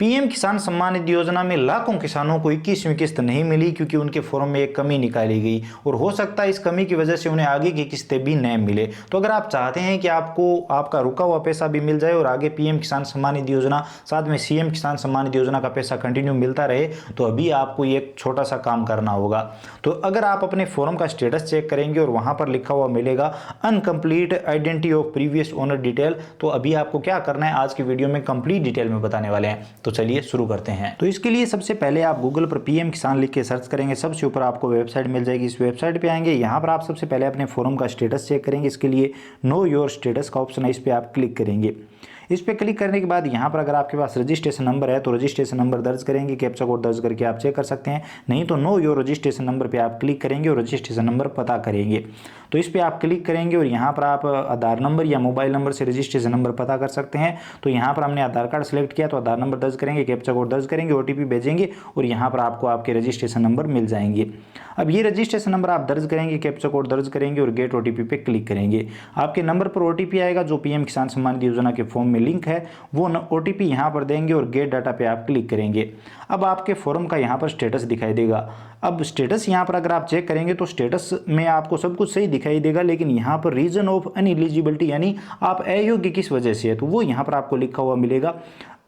PM किसान सम्मान निधि योजना में लाखों किसानों को 21वीं किस्त नहीं मिली क्योंकि उनके फॉर्म में एक कमी निकाली गई और हो सकता है इस कमी की वजह से उन्हें आगे की किस्तें भी न मिले। तो अगर आप चाहते हैं कि आपको आपका रुका हुआ पैसा भी मिल जाए और आगे पीएम किसान सम्मान निधि योजना साथ में सीएम किसान सम्मान निधि योजना का पैसा कंटिन्यू मिलता रहे, तो अभी आपको एक छोटा सा काम करना होगा। तो अगर आप अपने फॉर्म का स्टेटस चेक करेंगे और वहां पर लिखा हुआ मिलेगा uncomplete identity of previous owner detail, तो अभी आपको क्या करना है आज की वीडियो में कंप्लीट डिटेल में बताने वाले हैं। तो चलिए शुरू करते हैं। तो इसके लिए सबसे पहले आप गूगल पर पीएम किसान लिख के सर्च करेंगे, सबसे ऊपर आपको वेबसाइट मिल जाएगी। इस वेबसाइट पे आएंगे, यहाँ पर आप सबसे पहले अपने फॉर्म का स्टेटस चेक करेंगे। इसके लिए नो योर स्टेटस का ऑप्शन है, इस पर आप क्लिक करेंगे। इस पर क्लिक करने के बाद यहाँ पर अगर आपके पास रजिस्ट्रेशन नंबर है तो रजिस्ट्रेशन नंबर दर्ज करेंगे, कैप्चा कोड दर्ज करके आप चेक कर सकते हैं। नहीं तो नो योर रजिस्ट्रेशन नंबर पे आप क्लिक करेंगे और रजिस्ट्रेशन नंबर पता करेंगे। तो इस पर आप क्लिक करेंगे और यहाँ पर आप आधार नंबर या मोबाइल नंबर से रजिस्ट्रेशन नंबर पता कर सकते हैं। तो यहाँ पर हमने आधार कार्ड सेलेक्ट किया तो आधार नंबर दर्ज करेंगे, कैप्चा कोड दर्ज करेंगे, ओटीपी भेजेंगे और यहाँ पर आपको आपके रजिस्ट्रेशन नंबर मिल जाएंगे। अब ये रजिस्ट्रेशन नंबर आप दर्ज करेंगे, कैप्चा कोड दर्ज करेंगे और गेट ओटीपी पे क्लिक करेंगे। आपके नंबर पर ओटीपी आएगा जो पीएम किसान सम्मान निधि योजना के फॉर्म में लिंक है, वो ओटीपी यहाँ पर देंगे और गेट डाटा पे आप क्लिक करेंगे। अब आपके फॉर्म का यहाँ पर स्टेटस दिखाई देगा। अब स्टेटस यहाँ पर अगर आप चेक करेंगे तो स्टेटस में आपको सब कुछ सही दिखाई देगा, लेकिन यहाँ पर रीजन ऑफ अनएलिजिबिलिटी यानी आप अयोग्य किस वजह से है, तो वो यहाँ पर आपको लिखा हुआ मिलेगा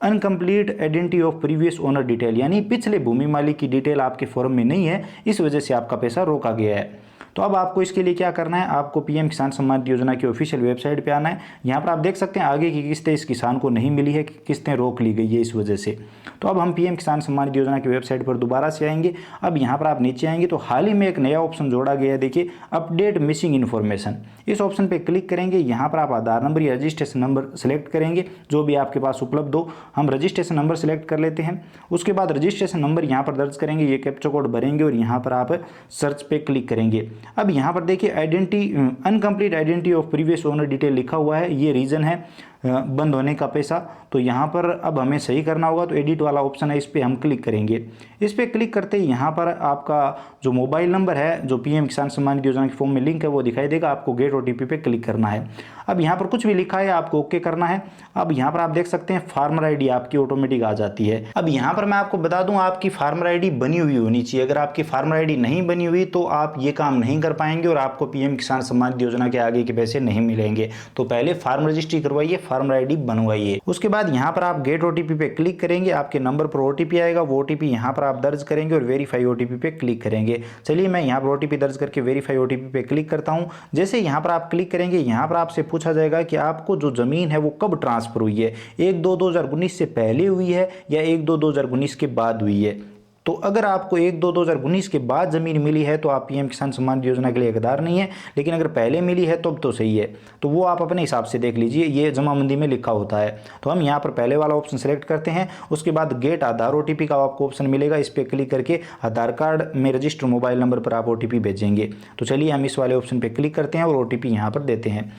uncomplete identity of previous owner detail, यानी पिछले भूमि मालिक की डिटेल आपके फॉर्म में नहीं है, इस वजह से आपका पैसा रोका गया है। तो अब आपको इसके लिए क्या करना है, आपको पीएम किसान सम्मान निधि योजना की ऑफिशियल वेबसाइट पे आना है। यहाँ पर आप देख सकते हैं आगे की किस्तें इस किसान को नहीं मिली है, किस्तें रोक ली गई है इस वजह से। तो अब हम पीएम किसान सम्मान निधि योजना की वेबसाइट पर दोबारा से आएंगे। अब यहाँ पर आप नीचे आएंगे तो हाल ही में एक नया ऑप्शन जोड़ा गया है, देखिए अपडेट मिसिंग इन्फॉर्मेशन। इस ऑप्शन पर क्लिक करेंगे, यहाँ पर आप आधार नंबर या रजिस्ट्रेशन नंबर सेलेक्ट करेंगे जो भी आपके पास उपलब्ध हो। हम रजिस्ट्रेशन नंबर सेलेक्ट कर लेते हैं। उसके बाद रजिस्ट्रेशन नंबर यहाँ पर दर्ज करेंगे, ये कैप्चा कोड भरेंगे और यहाँ पर आप सर्च पे क्लिक करेंगे। अब यहाँ पर देखिए identity uncomplete identity of previous owner detail लिखा हुआ है, ये रीजन है बंद होने का पैसा। तो यहाँ पर अब हमें सही करना होगा, तो एडिट वाला ऑप्शन है, इस पर हम क्लिक करेंगे। इस पर क्लिक करते ही यहाँ पर आपका जो मोबाइल नंबर है जो पीएम किसान सम्मान निधि योजना के फॉर्म में लिंक है वो दिखाई देगा। आपको गेट ओटीपी पे क्लिक करना है। अब यहाँ पर कुछ भी लिखा है आपको ओके करना है। अब यहाँ पर आप देख सकते हैं फार्मर आईडी आपकी ऑटोमेटिक आ जाती है। अब यहाँ पर मैं आपको बता दूं आपकी फार्मर आईडी बनी हुई होनी चाहिए। अगर आपकी फार्मर आईडी नहीं बनी हुई तो आप ये काम नहीं कर पाएंगे और आपको पीएम किसान सम्मान निधि योजना के आगे के पैसे नहीं मिलेंगे। तो पहले फार्म रजिस्ट्री करवाइए, फार्मर आईडी बनवाइए। उसके बाद यहाँ पर आप गेट ओटीपी पे क्लिक करेंगे, आपके नंबर पर ओटीपी आएगा, वो ओटीपी यहाँ पर आप दर्ज करेंगे और वेरीफाई ओटीपी पे क्लिक करेंगे। चलिए मैं यहाँ पर ओटीपी दर्ज करके वेरीफाई ओटीपी पे क्लिक करता हूँ। जैसे यहाँ पर आप क्लिक करेंगे, यहाँ पर आपसे पूछा जाएगा कि आपको जो जमीन है वो कब ट्रांसफर हुई है, 1/2/2019 से पहले हुई है या 1/2/2019 के बाद हुई है। तो अगर आपको 1/2/2019 के बाद ज़मीन मिली है तो आप पीएम किसान सम्मान निधि योजना के लिए हकदार नहीं है, लेकिन अगर पहले मिली है तो सही है। तो वो आप अपने हिसाब से देख लीजिए, ये जमाबंदी में लिखा होता है। तो हम यहाँ पर पहले वाला ऑप्शन सेलेक्ट करते हैं। उसके बाद गेट आधार ओटीपी का आपको ऑप्शन मिलेगा, इस पर क्लिक करके आधार कार्ड में रजिस्टर मोबाइल नंबर पर आप ओटीपी भेजेंगे। तो चलिए हम इस वाले ऑप्शन पर क्लिक करते हैं और ओटीपी यहाँ पर देते हैं।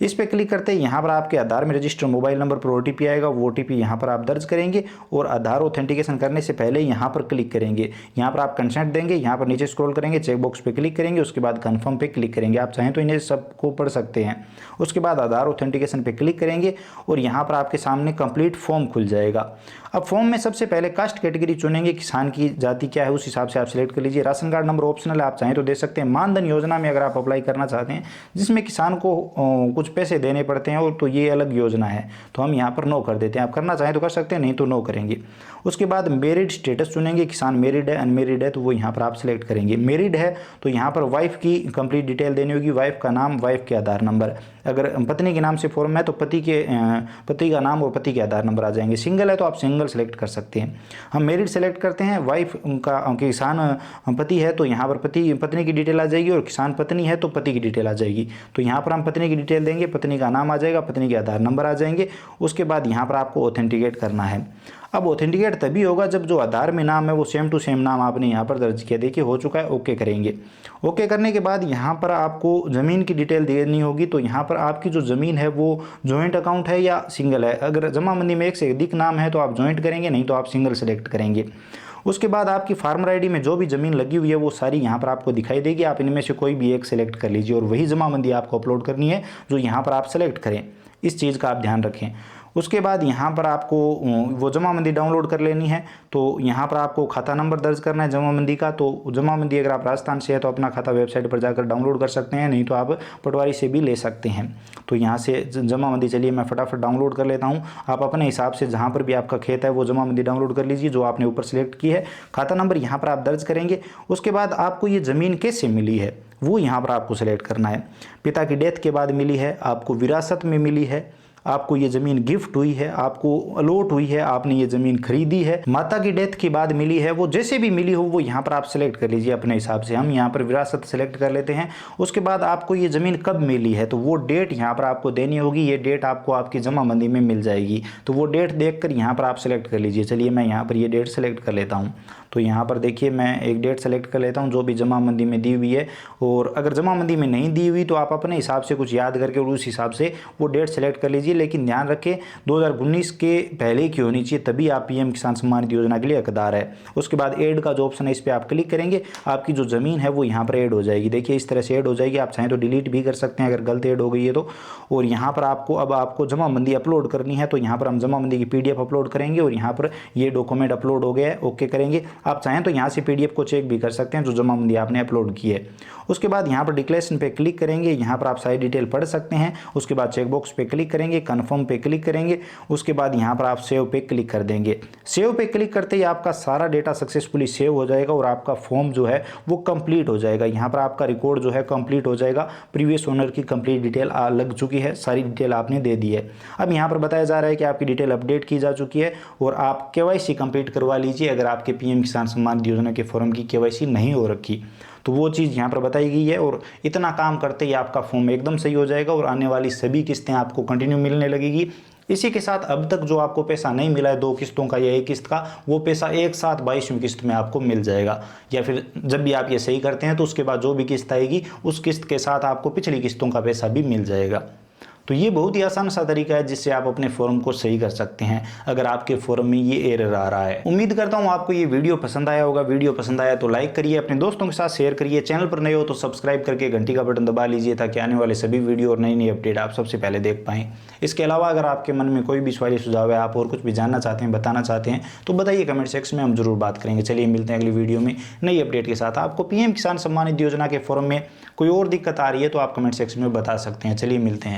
इस पर क्लिक करते ही यहाँ पर आपके आधार में रजिस्टर मोबाइल नंबर पर ओटीपी आएगा, वो ओटीपी यहाँ पर आप दर्ज करेंगे और आधार ऑथेंटिकेशन करने से पहले यहाँ पर क्लिक करेंगे। यहाँ पर आप कंसेंट देंगे, यहाँ पर नीचे स्क्रॉल करेंगे, चेक बॉक्स पे क्लिक करेंगे, उसके बाद कंफर्म पे क्लिक करेंगे। आप चाहें तो इन्हें सबको पढ़ सकते हैं। उसके बाद आधार ऑथेंटिकेशन पे क्लिक करेंगे और यहाँ पर आपके सामने कंप्लीट फॉर्म खुल जाएगा। अब फॉर्म में सबसे पहले कास्ट कैटेगरी चुनेंगे, किसान की जाति क्या है उस हिसाब से आप सिलेक्ट कर लीजिए। राशन कार्ड नंबर ऑप्शनल है, आप चाहें तो दे सकते हैं। मानधन योजना में अगर आप अप्लाई करना चाहते हैं जिसमें किसान को कुछ पैसे देने पड़ते हैं और तो ये अलग योजना है, तो हम यहाँ पर नो कर देते हैं। आप करना चाहें तो कर सकते हैं, नहीं तो नो करेंगे। उसके बाद मैरिड स्टेटस चुनेंगे, किसान मैरिड है अनमेरिड है तो वो यहाँ पर आप सिलेक्ट करेंगे। मैरिड है तो यहाँ पर वाइफ की कंप्लीट डिटेल देनी होगी, वाइफ का नाम, वाइफ के आधार नंबर। अगर पत्नी के नाम से फॉर्म है तो पति का नाम और पति के आधार नंबर आ जाएंगे। सिंगल है तो आप सिंगल सेलेक्ट कर सकते हैं। हम मैरिड सेलेक्ट करते हैं, वाइफ का किसान पति है तो यहाँ पर पत्नी की डिटेल आ जाएगी और किसान पत्नी है तो पति की डिटेल आ जाएगी। तो यहाँ पर हम पत्नी की डिटेल देंगे, पत्नी का नाम आ जाएगा, पत्नी के आधार नंबर आ जाएंगे। उसके बाद यहाँ पर आपको ऑथेंटिकेट करना है। अब ऑथेंटिकेट तभी होगा जब जो आधार में नाम है वो सेम टू सेम नाम आपने यहाँ पर दर्ज किया। देखिए हो चुका है, ओके करेंगे। ओके करने के बाद यहाँ पर आपको ज़मीन की डिटेल देनी होगी। तो यहाँ पर आपकी जो ज़मीन है वो जॉइंट अकाउंट है या सिंगल है। अगर जमाबंदी में एक से अधिक नाम है तो आप जॉइंट करेंगे, नहीं तो आप सिंगल सेलेक्ट करेंगे। उसके बाद आपकी फार्मर आईडी में जो भी ज़मीन लगी हुई है वो सारी यहाँ पर आपको दिखाई देगी। आप इनमें से कोई भी एक सेलेक्ट कर लीजिए और वही जमाबंदी आपको अपलोड करनी है जो यहाँ पर आप सेलेक्ट करें। इस चीज़ का आप ध्यान रखें। उसके बाद यहाँ पर आपको वो जमाबंदी डाउनलोड कर लेनी है। तो यहाँ पर आपको खाता नंबर दर्ज करना है जमाबंदी का। तो जमाबंदी अगर आप राजस्थान से है तो अपना खाता वेबसाइट पर जाकर डाउनलोड कर सकते हैं, नहीं तो आप पटवारी से भी ले सकते हैं। तो यहाँ से जमाबंदी चलिए मैं फटाफट डाउनलोड कर लेता हूँ। आप अपने हिसाब से जहाँ पर भी आपका खेत है वो जमाबंदी डाउनलोड कर लीजिए जो आपने ऊपर सेलेक्ट की है। खाता नंबर यहाँ पर आप दर्ज करेंगे। उसके बाद आपको ये ज़मीन कैसे मिली है वो यहाँ पर आपको सेलेक्ट करना है। पिता की डेथ के बाद मिली है, आपको विरासत में मिली है, आपको ये ज़मीन गिफ्ट हुई है, आपको अलॉट हुई है, आपने ये ज़मीन खरीदी है, माता की डेथ के बाद मिली है, वो जैसे भी मिली हो वो यहाँ पर आप सेलेक्ट कर लीजिए अपने हिसाब से। हम यहाँ पर विरासत सेलेक्ट कर लेते हैं। उसके बाद आपको ये ज़मीन कब मिली है तो वो डेट यहाँ पर आपको देनी होगी। ये डेट आपको आपकी जमाबंदी में मिल जाएगी। तो वो डेट देखकर यहाँ पर आप सेलेक्ट कर लीजिए। चलिए मैं यहाँ पर ये डेट सेलेक्ट कर लेता हूँ। तो यहाँ पर देखिए मैं एक डेट सेलेक्ट कर लेता हूँ जो भी जमाबंदी में दी हुई है। और अगर जमाबंदी में नहीं दी हुई तो आप अपने हिसाब से कुछ याद करके और उस हिसाब से वो डेट सेलेक्ट कर लीजिए। लेकिन ध्यान रखें 2019 के पहले की होनी चाहिए, तभी आप पीएम किसान सम्मान निधि योजना के लिए हकदार है। उसके बाद ऐड का जो ऑप्शन है इस पर आप क्लिक करेंगे, आपकी जो ज़मीन है वो यहाँ पर ऐड हो जाएगी। देखिए इस तरह से ऐड हो जाएगी। आप चाहें तो डिलीट भी कर सकते हैं अगर गलत ऐड हो गई है तो। और यहाँ पर आपको अब आपको जमाबंदी अपलोड करनी है। तो यहाँ पर हम जमाबंदी की PDF अपलोड करेंगे और यहाँ पर ये डॉक्यूमेंट अपलोड हो गया है, ओके करेंगे। आप चाहें तो यहाँ से PDF को चेक भी कर सकते हैं जो जमाबंदी आपने अपलोड की है। उसके बाद यहाँ पर डिक्लेरेशन पे क्लिक करेंगे। यहाँ पर आप सारी डिटेल पढ़ सकते हैं। उसके बाद चेकबॉक्स पे क्लिक करेंगे, कन्फर्म पे क्लिक करेंगे। उसके बाद यहाँ पर आप सेव पे क्लिक कर देंगे। सेव पे क्लिक करते ही आपका सारा डेटा सक्सेसफुली सेव हो जाएगा और आपका फॉर्म जो है वो कंप्लीट हो जाएगा। यहाँ पर आपका रिकॉर्ड जो है कंप्लीट हो जाएगा। प्रीवियस ओनर की कंप्लीट डिटेल लग चुकी है, सारी डिटेल आपने दे दी है। अब यहाँ पर बताया जा रहा है कि आपकी डिटेल अपडेट की जा चुकी है और आप KYC कंप्लीट करवा लीजिए अगर आपके पीएम किसान सम्मान निधि योजना के फॉर्म की KYC नहीं हो रखी तो वो चीज़ यहाँ पर बताई गई है। और इतना काम करते ही आपका फॉर्म एकदम सही हो जाएगा और आने वाली सभी किस्तें आपको कंटिन्यू मिलने लगेगी। इसी के साथ अब तक जो आपको पैसा नहीं मिला है 2 किस्तों का या 1 किस्त का, वो पैसा एक साथ 22वीं किस्त में आपको मिल जाएगा। या फिर जब भी आप ये सही करते हैं तो उसके बाद जो भी किस्त आएगी उस किस्त के साथ आपको पिछली किस्तों का पैसा भी मिल जाएगा। तो ये बहुत ही आसान सा तरीका है जिससे आप अपने फॉर्म को सही कर सकते हैं अगर आपके फॉर्म में ये एरर आ रहा है। उम्मीद करता हूँ आपको ये वीडियो पसंद आया होगा। वीडियो पसंद आया तो लाइक करिए, अपने दोस्तों के साथ शेयर करिए। चैनल पर नए हो तो सब्सक्राइब करके घंटी का बटन दबा लीजिए ताकि आने वाले सभी वीडियो और नई नई अपडेट आप सबसे पहले देख पाएँ। इसके अलावा अगर आपके मन में कोई भी सवाल या सुझाव है, आप और कुछ भी जानना चाहते हैं, बताना चाहते हैं तो बताइए कमेंट सेक्शन में, हम जरूर बात करेंगे। चलिए मिलते हैं अगली वीडियो में नई अपडेट के साथ। आपको पीएम किसान सम्मान निधि योजना के फॉर्म में कोई और दिक्कत आ रही है तो आप कमेंट सेक्शन में बता सकते हैं। चलिए मिलते हैं।